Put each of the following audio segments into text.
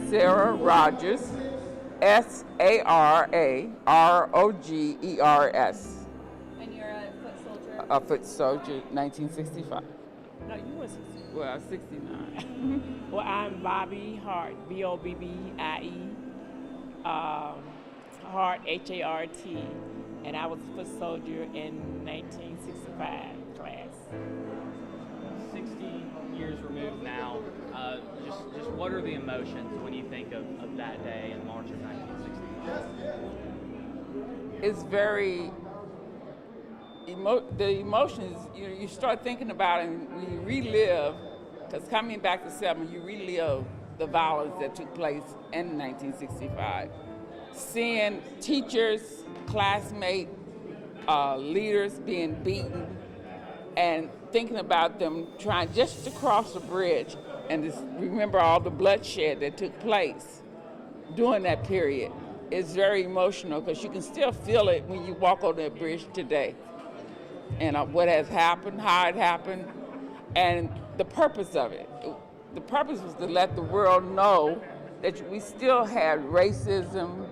Sara Rogers, Sararogers. And you're a foot soldier? A foot soldier, 1965. No, you were 60. Well, 69. Well, I'm Bobbi Hart, Bobbie, Hart, Hart, and I was a foot soldier in 1965 class. 60 years removed now, just what are the emotions when you think of that day in March of 1965? It's very, the emotions, you start thinking about it and when you relive, because coming back to Selma, you relive the violence that took place in 1965. Seeing teachers, classmates, leaders being beaten, and thinking about them trying just to cross the bridge and just remember all the bloodshed that took place during that period is very emotional because you can still feel it when you walk on that bridge today. And what has happened, how it happened, and the purpose of it. The purpose was to let the world know that we still had racism,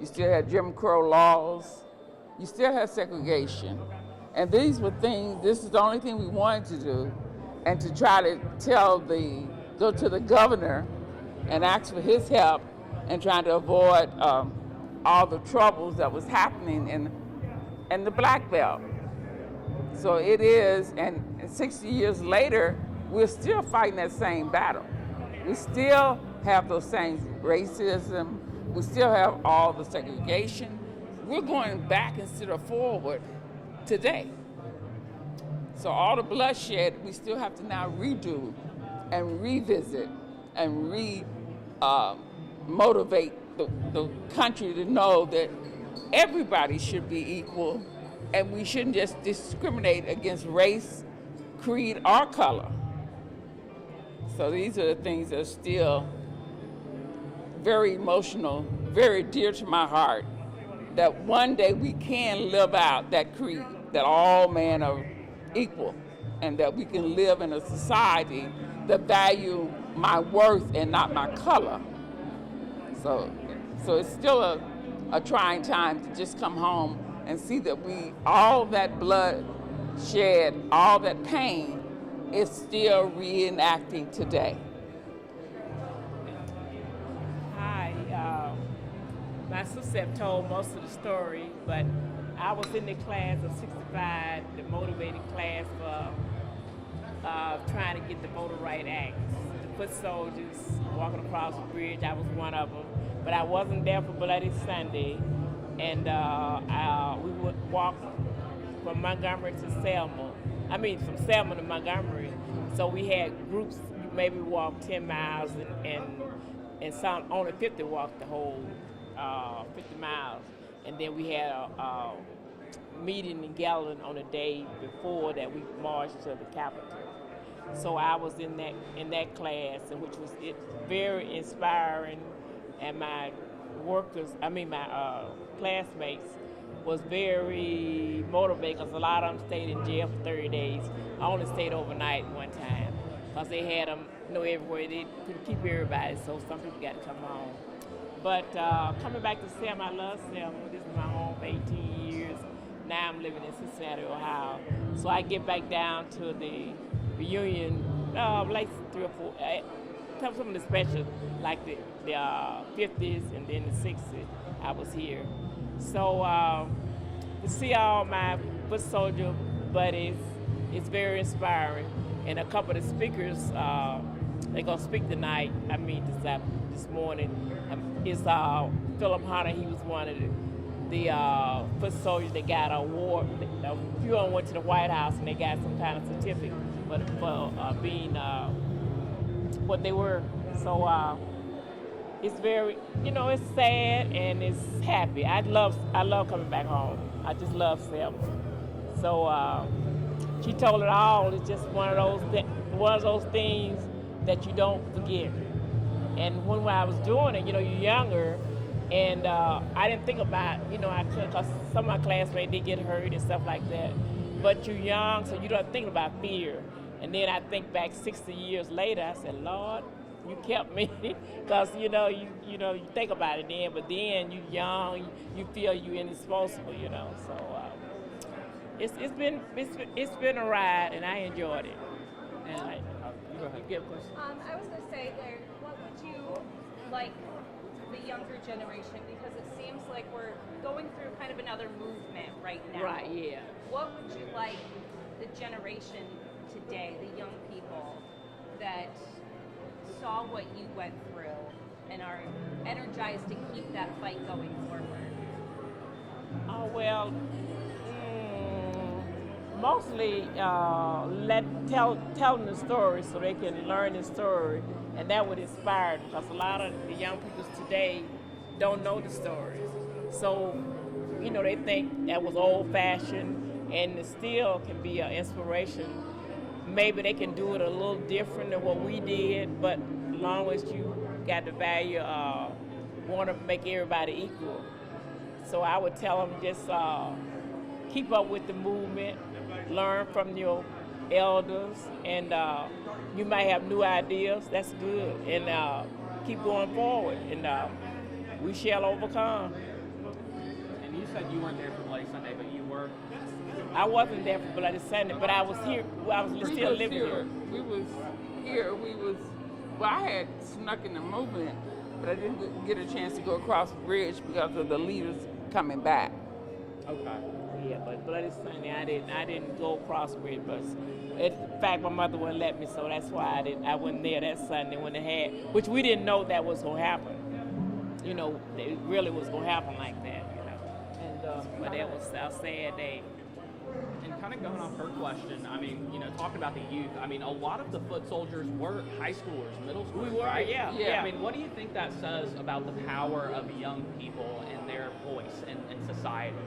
you still had Jim Crow laws, you still had segregation. And these were things, this is the only thing we wanted to do, and to try to go to the governor and ask for his help and trying to avoid all the troubles that was happening in the Black Belt. So it is, and 60 years later, we're still fighting that same battle. We still have those same racism, we still have all the segregation. We're going back instead of forward today. So all the bloodshed, we still have to now redo and revisit and motivate the country to know that everybody should be equal and we shouldn't just discriminate against race, creed, or color. So these are the things that are still very emotional, very dear to my heart, that one day we can live out that creed, that all men are equal, and that we can live in a society that value my worth and not my color. So it's still a trying time to just come home and see that all that blood shed, all that pain is still reenacting today. Hi, my sister have told most of the story, but I was in the class of 65, the motivated class for trying to get the Voter Right Act. The foot soldiers walking across the bridge, I was one of them, but I wasn't there for Bloody Sunday. And we would walk from Montgomery to Selma. From Selma to Montgomery. So we had groups, maybe walk 10 miles and some only 50 walked the whole 50 miles. And then we had a meeting in Gallatin on the day before that we marched to the Capitol. So I was in that class, which was very inspiring, and my classmates was very motivated because a lot of them stayed in jail for 30 days. I only stayed overnight one time because they had them everywhere. They couldn't keep everybody, so some people got to come home. But coming back to Selma, I love Selma. This is my home for 18 years. Now I'm living in Cincinnati, Ohio. So I get back down to the reunion, like 3 or 4. Some of the special, like the 50s and then the 60s, I was here. So to see all my foot soldier buddies, it's very inspiring. And a couple of the speakers, they're gonna speak tonight. This morning. It's Philip Hunter. He was one of the foot soldiers that got an award. A few of them went to the White House and they got some kind of certificate for being what they were. So it's very, it's sad and it's happy. I love coming back home. I just love Selma. So she told it all. It's just one of those things that you don't forget. And when I was doing it, you're younger, and I didn't think about, I could, because some of my classmates did get hurt and stuff like that. But you're young, so you don't think about fear. And then I think back 60 years later, I said, Lord, you kept me, because you think about it then, but then you young, you feel you indispensable, So it's been a ride, and I enjoyed it. And you go ahead. you get a question. I was going to say, there, what would you like the younger generation, because it seems like we're going through kind of another movement right now. Right. Yeah. What would you like the generation today, the young people that saw what you went through and are energized to keep that fight going forward? Oh, well, mostly telling the story so they can learn the story, and that would inspire them, because a lot of the young people today don't know the stories. So, they think that was old-fashioned, and it still can be an inspiration. Maybe they can do it a little different than what we did, but as long as you got the value, want to make everybody equal. So I would tell them just keep up with the movement, learn from your elders, and you might have new ideas. That's good, and keep going forward, and we shall overcome. And you said you weren't there for Bloody Sunday, but you were. I wasn't there for Bloody Sunday, but I was here. I was still living here. We was here. Well, I had snuck in the movement, but I didn't get a chance to go across the bridge because of the leaders coming back. Okay. Yeah, but Bloody Sunday, I didn't go across the bridge, but in fact, my mother wouldn't let me, so that's why I wasn't there that Sunday when it had, which we didn't know that was gonna happen. It really was gonna happen like that. And But that was a sad day. And kind of going off her question, I mean, talking about the youth, I mean, a lot of the foot soldiers were high schoolers, middle schoolers, We were, right? yeah. I mean, what do you think that says about the power of young people and their voice in society?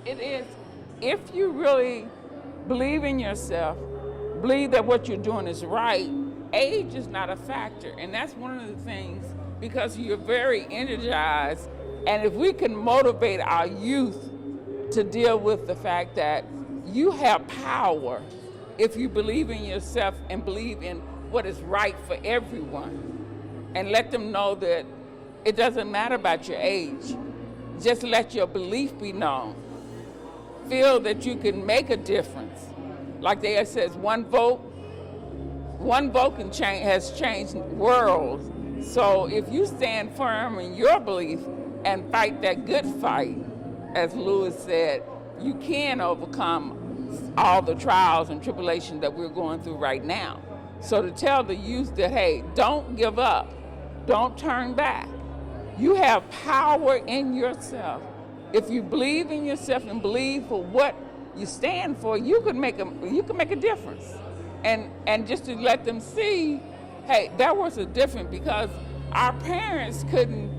It is, if you really believe in yourself, believe that what you're doing is right, age is not a factor. And that's one of the things, because you're very energized. And if we can motivate our youth to deal with the fact that you have power if you believe in yourself and believe in what is right for everyone, and let them know that it doesn't matter about your age. Just let your belief be known. Feel that you can make a difference. Like they says, one vote has changed worlds. So if you stand firm in your belief and fight that good fight, as Lewis said, you can overcome all the trials and tribulations that we're going through right now. So to tell the youth that, hey, don't give up, don't turn back. You have power in yourself. If you believe in yourself and believe for what you stand for, you can make a difference. And just to let them see, hey, that was a difference, because our parents couldn't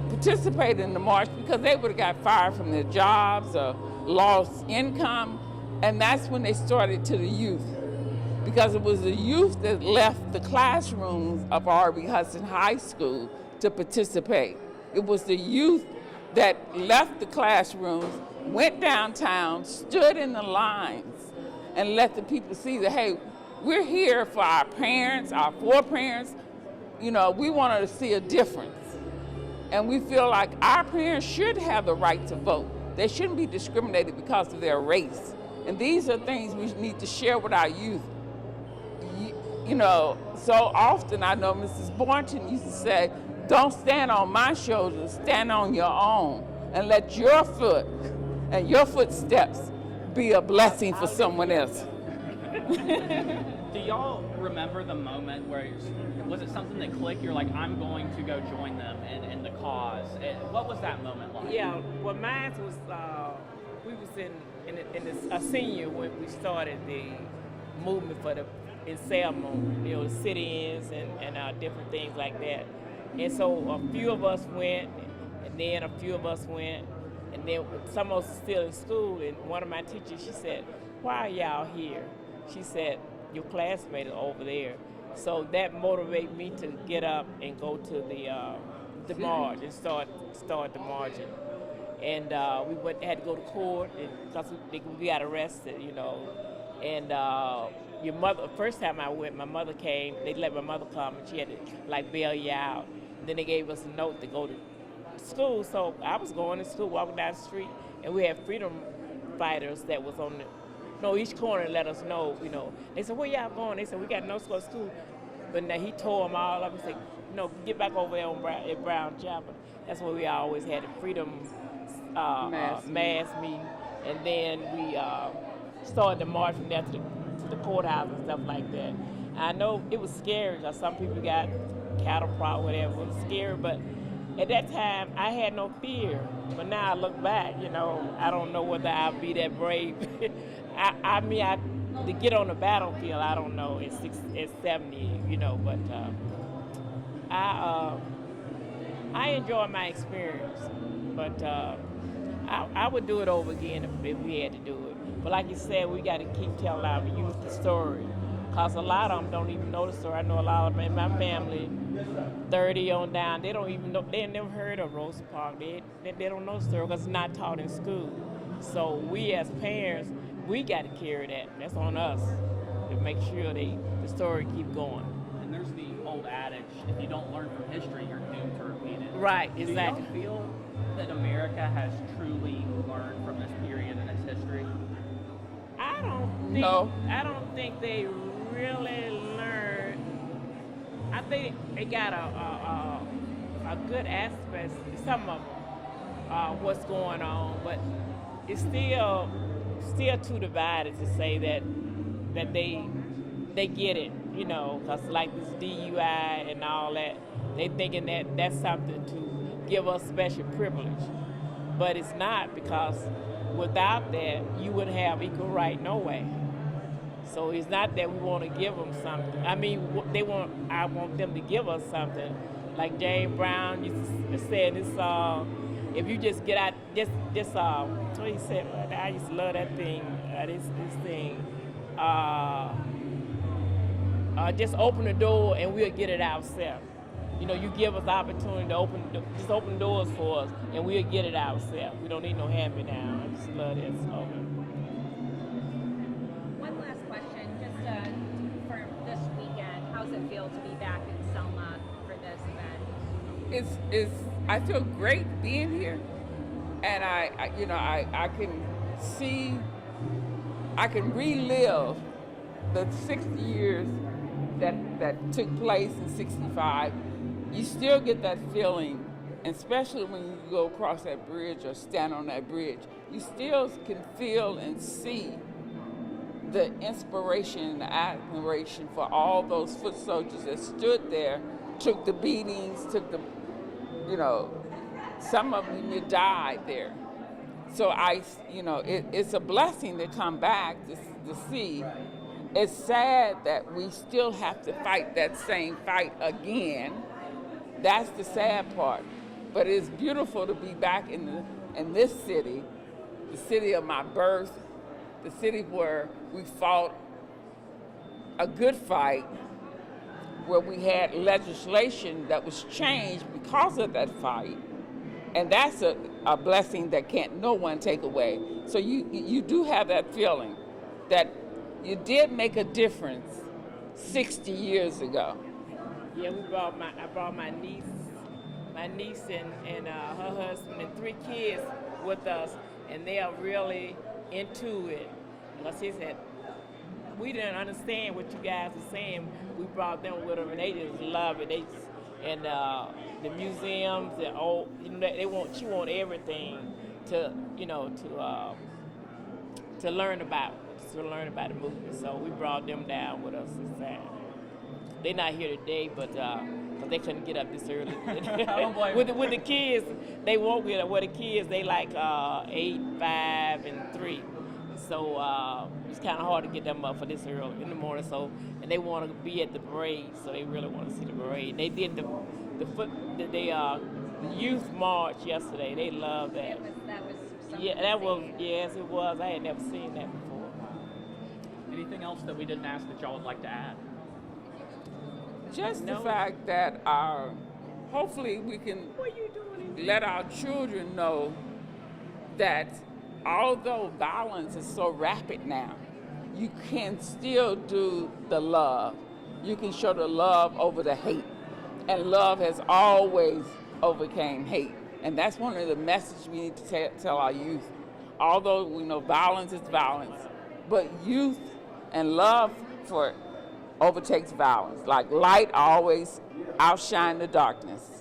participate in the march because they would have got fired from their jobs or lost income. And that's when they started to the youth, because it was the youth that left the classrooms of R.B. Hudson High School to participate. It was the youth that left the classrooms, went downtown, stood in the lines, and let the people see that, hey, we're here for our parents, our foreparents. We wanted to see a difference. And we feel like our parents should have the right to vote. They shouldn't be discriminated because of their race. And these are things we need to share with our youth. So often I know Mrs. Boynton used to say, don't stand on my shoulders, stand on your own, and let your foot and your footsteps be a blessing for someone else. Do y'all remember the moment where, was it something that clicked? You're like, I'm going to go join them in the cause. What was that moment like? Yeah, well, mine was, we was a senior when we started the movement in Selma, the sit-ins and different things like that. And so a few of us went, and then a few of us went, and then some of us still in school. And one of my teachers, she said, why are y'all here? She said, your classmate is over there. So that motivated me to get up and go to the march and start the marching. And we had to go to court because we got arrested, And your mother, first time I went, my mother came, they let my mother come and she had to like bail you out. Then they gave us a note to go to school. So I was going to school, walking down the street, and we had freedom fighters that was on each corner let us know, They said, where y'all going? They said, we got no school. But now he tore them all up and said, get back over there at Brown Chapel. That's where we always had a freedom mass meeting. And then we started to march from there to the courthouse and stuff like that. I know it was scary because some people got cattle prod, whatever. It was scary, but at that time I had no fear. But now I look back, I don't know whether I'll be that brave. I mean, to get on the battlefield, I don't know. At 70, but I enjoy my experience. But I would do it over again if we had to do it. But like you said, we got to keep telling our youth the story. Because a lot of them don't even know the story. I know a lot of them in my family, 30 on down, they don't even know, they never heard of Rosa Parks. They don't know the story because it's not taught in school. So we as parents, we got to carry that. That's on us to make sure the story keep going. And there's the old adage, if you don't learn from history, you're doomed to repeat it. Right, exactly. Do you feel that America has truly learned from this period in its history? I don't think they really learned. I think they got a good aspect, some of them, what's going on, but it's still too divided to say that they get it, because like this DUI and all that, they thinking that that's something to give us special privilege, but it's not, because without that you wouldn't have equal right no way. So it's not that we want to give them something. I mean, I want them to give us something. Like James Brown used to say in this song, if you just get out, just what he said, I used to love that thing, this thing. Just open the door and we'll get it ourselves. You give us the opportunity to open doors for us and we'll get it ourselves. We don't need no hand-me-down. I just love that slogan. One last question, just for this weekend, how's it feel to be back in Selma for this event? I feel great being here, and I can relive the 60 years that took place in 65. You still get that feeling, and especially when you go across that bridge or stand on that bridge, you still can feel and see the inspiration and the admiration for all those foot soldiers that stood there, took the beatings, some of them even died there. So it's a blessing to come back to see. It's sad that we still have to fight that same fight again. That's the sad part. But it's beautiful to be back in this city, the city of my birth, the city where we fought a good fight, where we had legislation that was changed because of that fight. And that's a blessing that can't no one take away. So you do have that feeling that you did make a difference 60 years ago. Yeah, I brought my niece and her husband and 3 kids with us, and they are really into it. Because he said, we didn't understand what you guys were saying. We brought them with them, and they just love it. And the museums, she want everything to learn about the movement. So we brought them down with us this time. They're not here today, but they couldn't get up this early. with the kids, they won't get up. With the kids, they like 8, 5, and 3. So it's kind of hard to get them up for this early in the morning. So, and they want to be at the parade, so they really want to see the parade. They did the youth march yesterday. They love that. That was something. Yeah, that was, yes, it was. I had never seen that before. Anything else that we didn't ask that y'all would like to add? Just the fact that hopefully we can let our children know that although violence is so rapid now, you can still do the love. You can show the love over the hate. And love has always overcame hate. And that's one of the messages we need to tell our youth. Although we know violence is violence, but youth and love for overtakes violence. Like light always outshine the darkness.